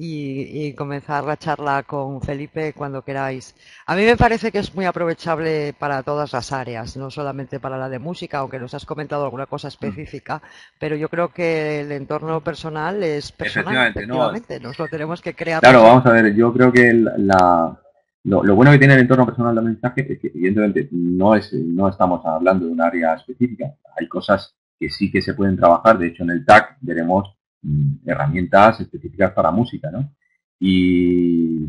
y comenzar la charla con Felipe cuando queráis. A mí me parece que es muy aprovechable para todas las áreas, no solamente para la de música, aunque nos has comentado alguna cosa específica, pero yo creo que el entorno personal es personal, Efectivamente, no. efectivamente, nos lo tenemos que crear Claro, nosotros. vamos a ver, yo creo que lo bueno que tiene el entorno personal de aprendizaje es que evidentemente no estamos hablando de un área específica. Hay cosas que sí que se pueden trabajar. De hecho, en el TAC veremos herramientas específicas para música, ¿no? Y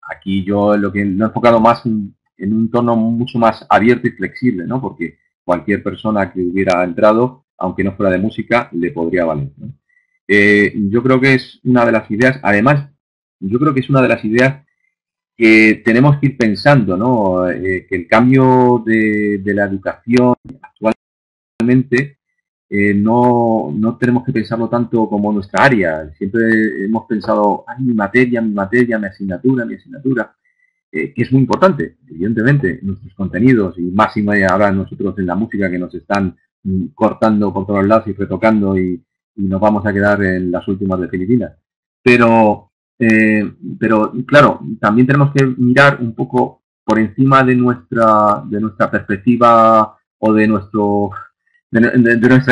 aquí yo lo he enfocado más en un entorno mucho más abierto y flexible, ¿no? Porque cualquier persona que hubiera entrado, aunque no fuera de música, le podría valer, ¿no? Yo creo que es una de las ideas, además, yo creo que es una de las ideas que tenemos que ir pensando, ¿no? Que el cambio de la educación actualmente no tenemos que pensarlo tanto como nuestra área. Siempre hemos pensado, ay, mi materia, mi asignatura, que es muy importante, evidentemente, nuestros contenidos y más y más ahora nosotros en la música que nos están cortando por todos lados y retocando y nos vamos a quedar en las últimas de Filipinas. Pero, pero claro, también tenemos que mirar un poco por encima de nuestra perspectiva o de nuestra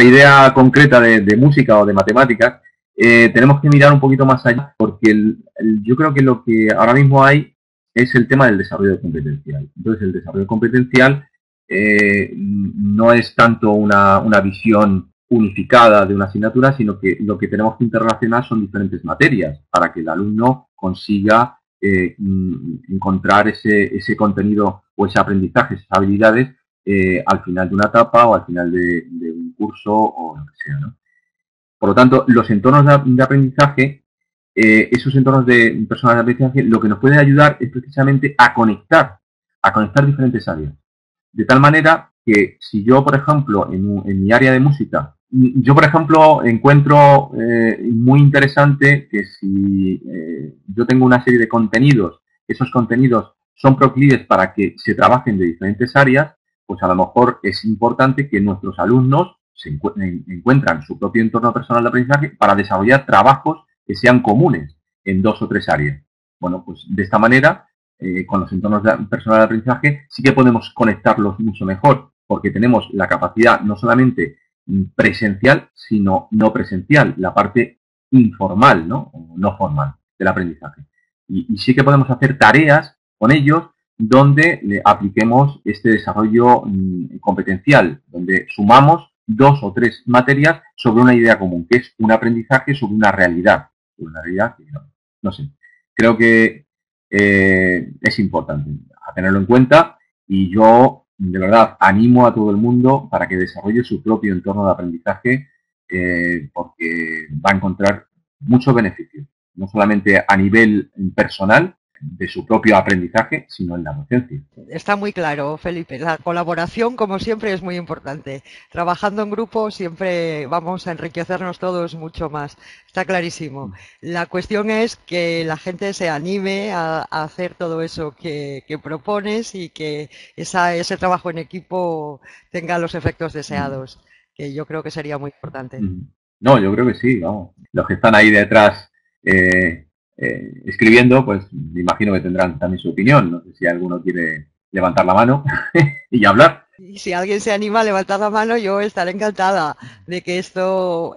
idea concreta de música o de matemáticas. Tenemos que mirar un poquito más allá porque yo creo que lo que ahora mismo hay es el tema del desarrollo competencial. Entonces, el desarrollo competencial no es tanto una visión unificada de una asignatura, sino que lo que tenemos que interrelacionar son diferentes materias para que el alumno consiga encontrar ese contenido o ese aprendizaje, esas habilidades al final de una etapa o al final de un curso o lo que sea, ¿no? Por lo tanto, los entornos de aprendizaje esos entornos de personas de aprendizaje lo que nos puede ayudar es precisamente a conectar diferentes áreas. De tal manera que si yo, por ejemplo, en mi área de música, yo, por ejemplo, encuentro muy interesante que si yo tengo una serie de contenidos, esos contenidos son proclives para que se trabajen de diferentes áreas, pues a lo mejor es importante que nuestros alumnos encuentran su propio entorno personal de aprendizaje para desarrollar trabajos que sean comunes en 2 o 3 áreas. Bueno, pues de esta manera, con los entornos personal de aprendizaje, sí que podemos conectarlos mucho mejor, porque tenemos la capacidad no solamente presencial, sino no presencial, la parte informal, ¿no? O no formal del aprendizaje. Y sí que podemos hacer tareas con ellos donde apliquemos este desarrollo competencial, donde sumamos 2 o 3 materias sobre una idea común, que es un aprendizaje sobre una realidad. Una realidad que no sé. Creo que es importante a tenerlo en cuenta y yo de verdad animo a todo el mundo para que desarrolle su propio entorno de aprendizaje porque va a encontrar muchos beneficios, no solamente a nivel personal de su propio aprendizaje, sino en la docencia. Está muy claro, Felipe. La colaboración, como siempre, es muy importante. Trabajando en grupo siempre vamos a enriquecernos todos mucho más. Está clarísimo. La cuestión es que la gente se anime a hacer todo eso que propones y que ese trabajo en equipo tenga los efectos deseados, que yo creo que sería muy importante. No, yo creo que sí, vamos. Los que están ahí detrás escribiendo, pues me imagino que tendrán también su opinión. No sé si alguno quiere levantar la mano y hablar. Y si alguien se anima a levantar la mano, yo estaré encantada de que esto,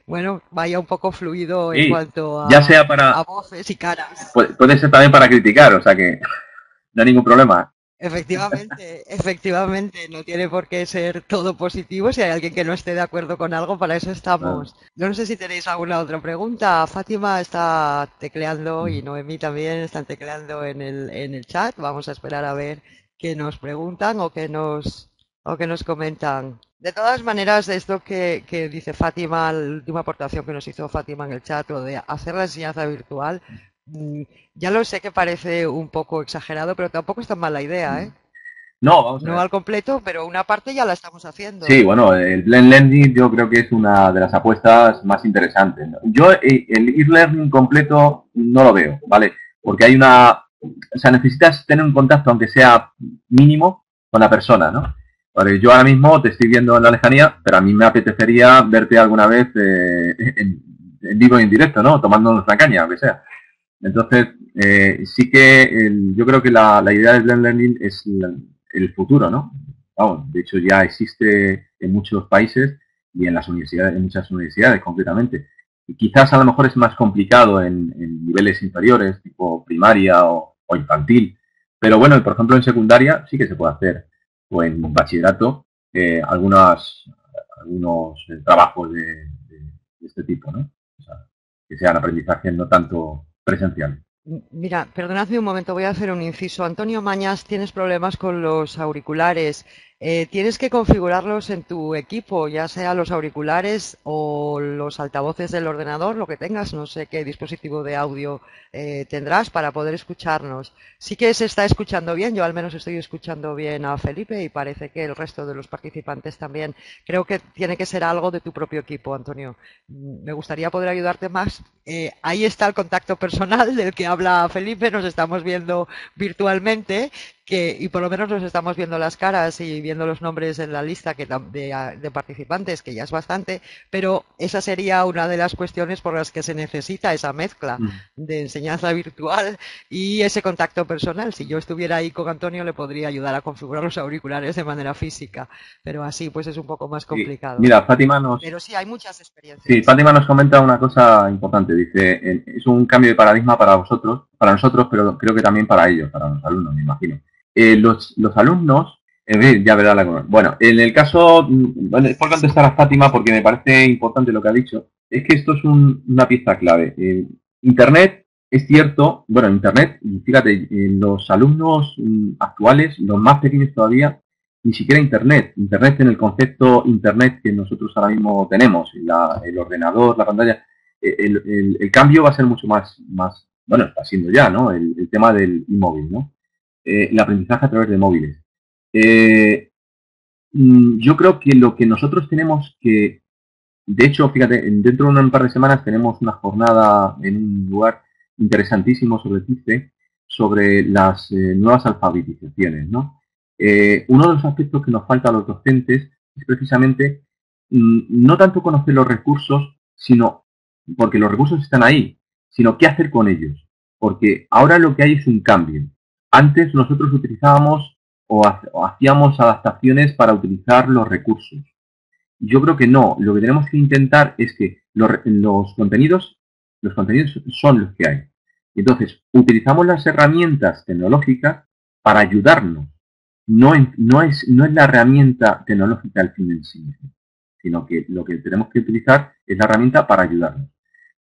bueno, vaya un poco fluido en cuanto ya sea a voces y caras. Puede ser también para criticar, o sea que no hay ningún problema. Efectivamente, no tiene por qué ser todo positivo. Si hay alguien que no esté de acuerdo con algo, para eso estamos. Yo no sé si tenéis alguna otra pregunta. Fátima está tecleando y Noemí también están tecleando en el chat. Vamos a esperar a ver qué nos preguntan o qué nos comentan. De todas maneras, esto que dice Fátima, la última aportación que nos hizo Fátima en el chat, lo de hacer la enseñanza virtual, ya lo sé que parece un poco exagerado, pero tampoco es tan mala idea, ¿eh? No, vamos a ver. No al completo, pero una parte ya la estamos haciendo. Sí, bueno, el Blend Learning yo creo que es una de las apuestas más interesantes. Yo el e-learning completo no lo veo, ¿vale? Porque hay o sea, necesitas tener un contacto, aunque sea mínimo, con la persona, ¿no? Vale, yo ahora mismo te estoy viendo en la lejanía, pero a mí me apetecería verte alguna vez en vivo y en directo, ¿no? Tomándonos una caña, aunque sea. Entonces, sí que yo creo que la idea del Blend Learning es el futuro, ¿no? Vamos, de hecho ya existe en muchos países y en las universidades, en muchas universidades concretamente. Y quizás a lo mejor es más complicado en niveles inferiores, tipo primaria o infantil. Pero bueno, por ejemplo en secundaria sí que se puede hacer. O en bachillerato, algunos trabajos de este tipo, ¿no? O sea, que sean aprendizajes no tanto presenciales. Mira, perdonadme un momento, voy a hacer un inciso. Antonio Mañas, tienes problemas con los auriculares. Tienes que configurarlos en tu equipo, ya sea los auriculares o los altavoces del ordenador, lo que tengas. No sé qué dispositivo de audio tendrás para poder escucharnos. Sí que se está escuchando bien, yo al menos estoy escuchando bien a Felipe y parece que el resto de los participantes también. Creo que tiene que ser algo de tu propio equipo, Antonio. Me gustaría poder ayudarte más. Ahí está el contacto personal del que habla Felipe, nos estamos viendo virtualmente y por lo menos nos estamos viendo las caras y viendo los nombres en la lista de participantes, que ya es bastante, pero esa sería una de las cuestiones por las que se necesita esa mezcla de enseñanza virtual y ese contacto personal. Si yo estuviera ahí con Antonio le podría ayudar a configurar los auriculares de manera física, pero así pues es un poco más complicado. Sí. Mira, Pero sí, hay muchas experiencias. Sí, Fátima nos comenta una cosa importante. Dice, es un cambio de paradigma para nosotros, pero creo que también para ellos, para los alumnos, me imagino. Los alumnos, ya verá la cosa. Bueno, en el caso, es por contestar a Fátima porque me parece importante lo que ha dicho, es que esto es una pieza clave. Internet, es cierto, bueno, Internet, fíjate, los alumnos actuales, los más pequeños todavía, ni siquiera Internet en el concepto Internet que nosotros ahora mismo tenemos, el ordenador, la pantalla, el cambio va a ser mucho más, bueno, está siendo ya, ¿no? El tema del móvil, ¿no? El aprendizaje a través de móviles. Eh, yo creo que lo que nosotros tenemos que, de hecho, fíjate, dentro de un par de semanas tenemos una jornada en un lugar interesantísimo sobre CICE, sobre las nuevas alfabetizaciones, ¿no? Uno de los aspectos que nos falta a los docentes es precisamente no tanto conocer los recursos, sino, porque los recursos están ahí, sino qué hacer con ellos. Porque ahora lo que hay es un cambio. Antes nosotros utilizábamos o hacíamos adaptaciones para utilizar los recursos. Yo creo que no. Lo que tenemos que intentar es que los contenidos son los que hay. Entonces, utilizamos las herramientas tecnológicas para ayudarnos. No es la herramienta tecnológica el fin en sí mismo, sino que lo que tenemos que utilizar es la herramienta para ayudarnos.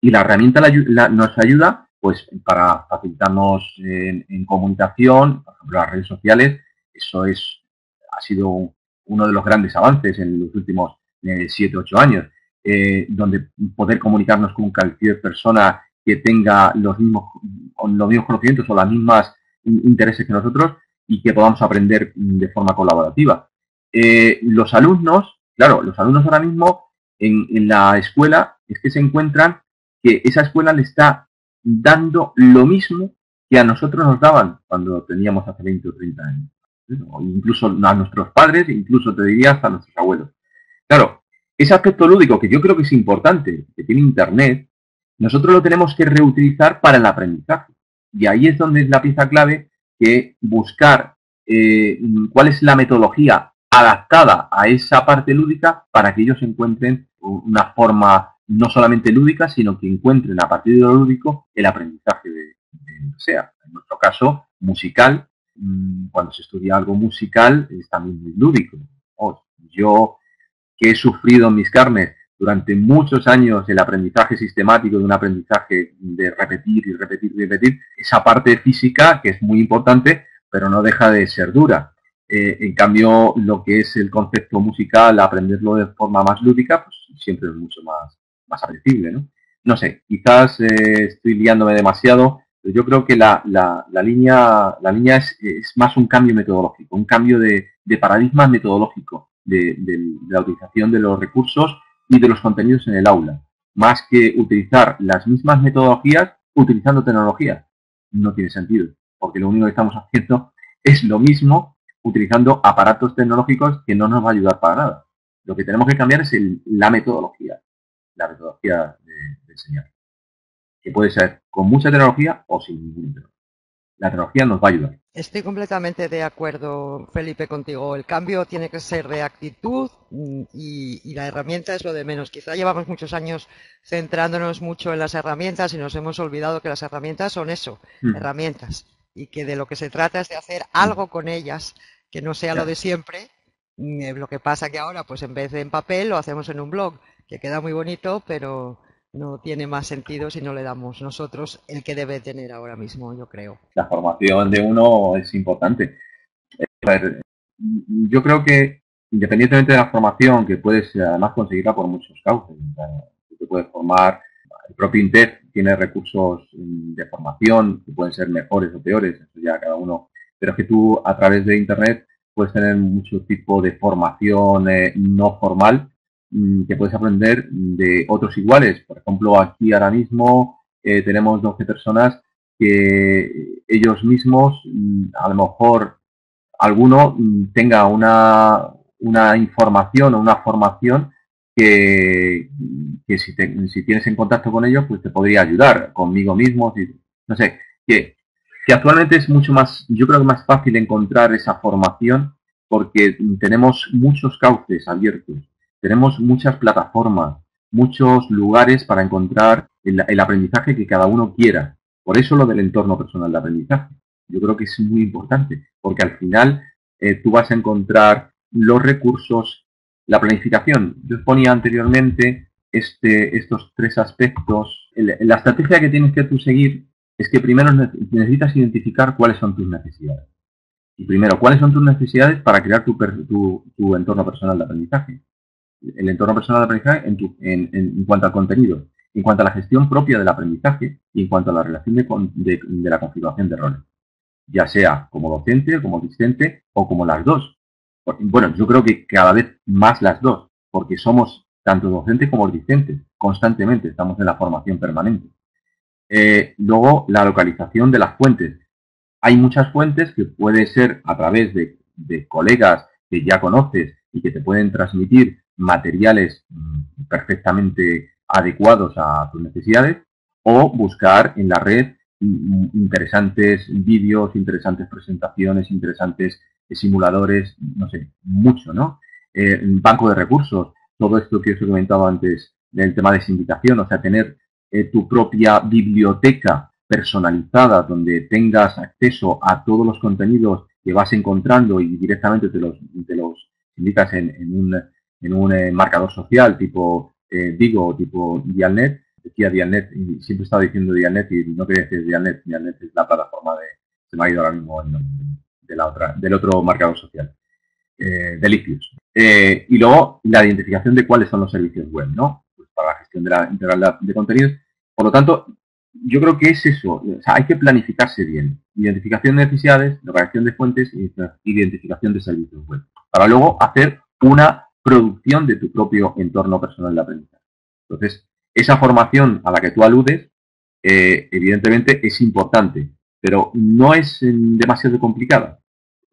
Y la herramienta nos ayuda pues para facilitarnos en comunicación, por ejemplo, las redes sociales. Eso ha sido uno de los grandes avances en los últimos 7, 8 años, donde poder comunicarnos con cualquier persona que tenga los mismos conocimientos o las mismas intereses que nosotros y que podamos aprender de forma colaborativa. Los alumnos ahora mismo en la escuela es que se encuentran que esa escuela le está dando lo mismo que a nosotros nos daban cuando teníamos hace 20 o 30 años. O incluso a nuestros padres, incluso te diría hasta a nuestros abuelos. Claro, ese aspecto lúdico que yo creo que es importante, que tiene Internet, nosotros lo tenemos que reutilizar para el aprendizaje. Y ahí es donde es la pieza clave, que buscar cuál es la metodología adaptada a esa parte lúdica para que ellos encuentren una forma no solamente lúdica, sino que encuentren a partir de lo lúdico el aprendizaje de lo que sea. En nuestro caso, musical, cuando se estudia algo musical es también muy lúdico. Yo que he sufrido en mis carnes durante muchos años el aprendizaje sistemático de un aprendizaje de repetir y repetir y repetir, esa parte física que es muy importante, pero no deja de ser dura. En cambio, lo que es el concepto musical, aprenderlo de forma más lúdica, pues siempre es mucho más accesible, ¿no? No sé, quizás estoy liándome demasiado, pero yo creo que la línea es más un cambio metodológico, un cambio de paradigma metodológico de la utilización de los recursos y de los contenidos en el aula, más que utilizar las mismas metodologías utilizando tecnología. No tiene sentido, porque lo único que estamos haciendo es lo mismo utilizando aparatos tecnológicos que no nos va a ayudar para nada. Lo que tenemos que cambiar es la metodología de enseñar, que puede ser con mucha tecnología o sin ninguna tecnología. La tecnología nos va a ayudar. Estoy completamente de acuerdo, Felipe, contigo. El cambio tiene que ser de actitud y la herramienta es lo de menos. Quizá llevamos muchos años centrándonos mucho en las herramientas y nos hemos olvidado que las herramientas son eso, herramientas, y que de lo que se trata es de hacer algo con ellas, que no sea lo de siempre. Lo que pasa que ahora, pues en vez de en papel, lo hacemos en un blog, que queda muy bonito, pero no tiene más sentido si no le damos nosotros el que debe tener ahora mismo, yo creo. La formación de uno es importante. A ver, yo creo que independientemente de la formación, que puedes además conseguirla por muchos cauces, te puedes formar, el propio INTEF tiene recursos de formación que pueden ser mejores o peores, eso ya cada uno, pero es que tú a través de Internet puedes tener mucho tipo de formación no formal que puedes aprender de otros iguales. Por ejemplo, aquí ahora mismo tenemos 12 personas que ellos mismos, a lo mejor alguno tenga una información o una formación que si tienes en contacto con ellos, pues te podría ayudar conmigo mismo. No sé, que actualmente es mucho más, yo creo que más fácil encontrar esa formación porque tenemos muchos cauces abiertos, tenemos muchas plataformas, muchos lugares para encontrar el aprendizaje que cada uno quiera. Por eso lo del entorno personal de aprendizaje. Yo creo que es muy importante, porque al final tú vas a encontrar los recursos, la planificación. Yo os ponía anteriormente estos tres aspectos. La estrategia que tienes que tú seguir es que primero necesitas identificar cuáles son tus necesidades. Y primero, ¿cuáles son tus necesidades para crear tu entorno personal de aprendizaje? El entorno personal de aprendizaje en cuanto al contenido. en cuanto a la gestión propia del aprendizaje y en cuanto a la relación de la configuración de roles, ya sea como docente, como asistente o como las dos. Bueno, yo creo que cada vez más las dos, porque somos tanto docentes como asistentes, constantemente, estamos en la formación permanente. Luego, la localización de las fuentes. Hay muchas fuentes que puede ser a través de colegas que ya conoces y que te pueden transmitir materiales perfectamente adecuados a tus necesidades, o buscar en la red interesantes vídeos, interesantes presentaciones, interesantes simuladores, no sé, mucho, ¿no? Banco de recursos, todo esto que os he comentado antes del tema de sindicación, o sea, tener tu propia biblioteca personalizada donde tengas acceso a todos los contenidos que vas encontrando y directamente te los indicas en un marcador social tipo Digo o tipo Dialnet. Decía Dialnet y siempre he estado diciendo Dialnet y no quería decir Dialnet. Dialnet es la plataforma se me ha ido ahora mismo el nombre del otro marcador social, Delicious. Y luego la identificación de cuáles son los servicios web, ¿no? Pues para la gestión de la integral de contenidos. Por lo tanto, yo creo que es eso. O sea, hay que planificarse bien. Identificación de necesidades, localización de fuentes y identificación de servicios web. Para luego hacer una producción de tu propio entorno personal de aprendizaje. Entonces, esa formación a la que tú aludes, evidentemente es importante, pero no es demasiado complicada.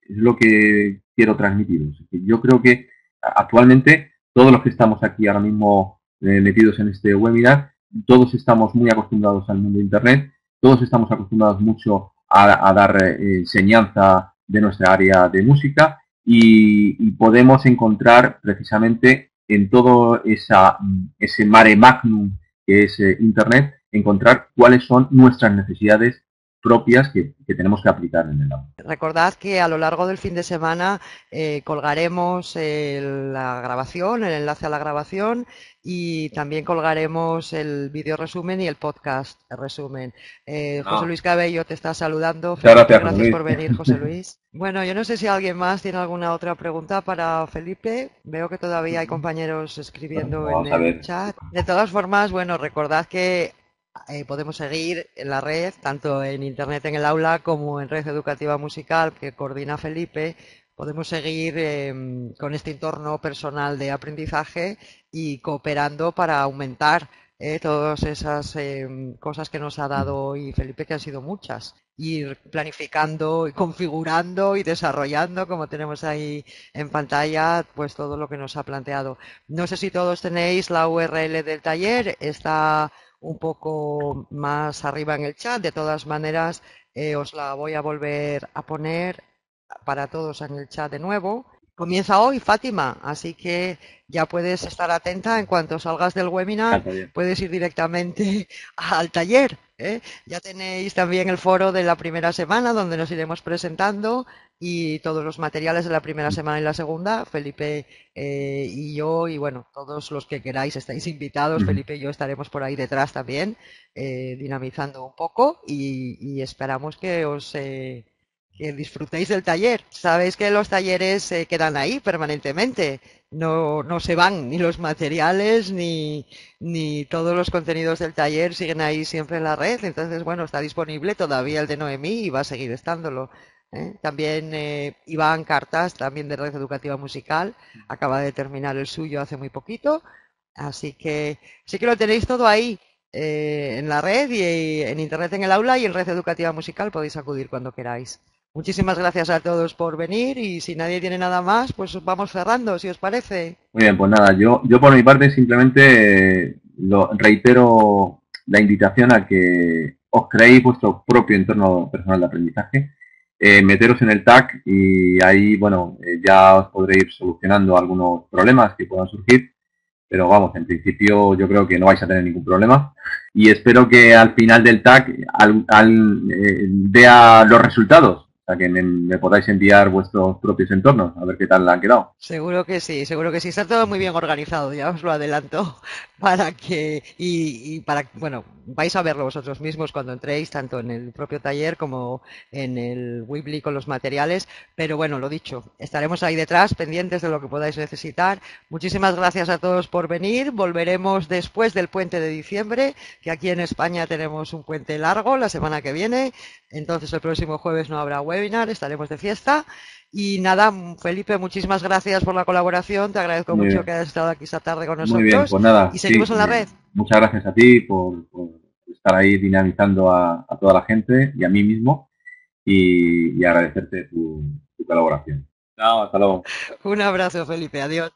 Es lo que quiero transmitiros. Yo creo que actualmente todos los que estamos aquí ahora mismo metidos en este webinar, todos estamos muy acostumbrados al mundo de Internet, todos estamos acostumbrados mucho a dar enseñanza de nuestra área de música y podemos encontrar precisamente en todo ese mare magnum que es Internet, encontrar cuáles son nuestras necesidades propias que tenemos que aplicar en el aula. Recordad que a lo largo del fin de semana colgaremos la grabación, el enlace a la grabación, y también colgaremos el vídeo resumen y el podcast resumen. José Luis Cabello te está saludando. Gracias por venir, José Luis. Bueno, yo no sé si alguien más tiene alguna otra pregunta para Felipe. Veo que todavía hay compañeros escribiendo en el chat. De todas formas, bueno, recordad que podemos seguir en la red, tanto en Internet en el aula como en Red Educativa Musical, que coordina Felipe. Podemos seguir con este entorno personal de aprendizaje y cooperando para aumentar todas esas cosas que nos ha dado hoy Felipe, que han sido muchas. Ir planificando y configurando y desarrollando, como tenemos ahí en pantalla, pues todo lo que nos ha planteado. No sé si todos tenéis la URL del taller, está un poco más arriba en el chat. De todas maneras, os la voy a volver a poner para todos en el chat de nuevo. Comienza hoy, Fátima, así que ya puedes estar atenta. En cuanto salgas del webinar, puedes ir directamente al taller. Ya tenéis también el foro de la primera semana, donde nos iremos presentando, y todos los materiales de la primera semana y la segunda. Felipe y yo, y bueno, todos los que queráis estáis invitados. Felipe y yo estaremos por ahí detrás también, dinamizando un poco, y esperamos que os... que disfrutéis del taller. Sabéis que los talleres se quedan ahí permanentemente. No se van ni los materiales ni todos los contenidos del taller, siguen ahí siempre en la red. Entonces, bueno, está disponible todavía el de Noemí y va a seguir estándolo. También Iván Cartas, también de Red Educativa Musical, acaba de terminar el suyo hace muy poquito. Así que sí que lo tenéis todo ahí. En la red y en Internet en el aula, y en Red Educativa Musical podéis acudir cuando queráis. Muchísimas gracias a todos por venir, y si nadie tiene nada más, pues vamos cerrando, si os parece. Muy bien, pues nada, yo por mi parte simplemente reitero la invitación a que os creéis vuestro propio entorno personal de aprendizaje, meteros en el TAC y ahí, bueno, ya os podréis ir solucionando algunos problemas que puedan surgir, pero vamos, en principio yo creo que no vais a tener ningún problema y espero que al final del TAC vea los resultados. sea, que me podáis enviar vuestros propios entornos, a ver qué tal han quedado. Seguro que sí, seguro que sí. Está todo muy bien organizado, ya os lo adelanto, para que, para, bueno, vais a verlo vosotros mismos cuando entréis, tanto en el propio taller como en el Weebly con los materiales. Pero bueno, lo dicho, estaremos ahí detrás, pendientes de lo que podáis necesitar. Muchísimas gracias a todos por venir. Volveremos después del puente de diciembre, que aquí en España tenemos un puente largo la semana que viene. Entonces el próximo jueves no habrá webinar, estaremos de fiesta. Y nada, Felipe, muchísimas gracias por la colaboración. Te agradezco Muy mucho que bien, hayas estado aquí esta tarde con muy bien, nosotros pues y nada, seguimos sí, en la red. muchas gracias a ti por estar ahí dinamizando a toda la gente y a mí mismo y agradecerte tu colaboración. Chao, hasta luego. Un abrazo, Felipe. Adiós.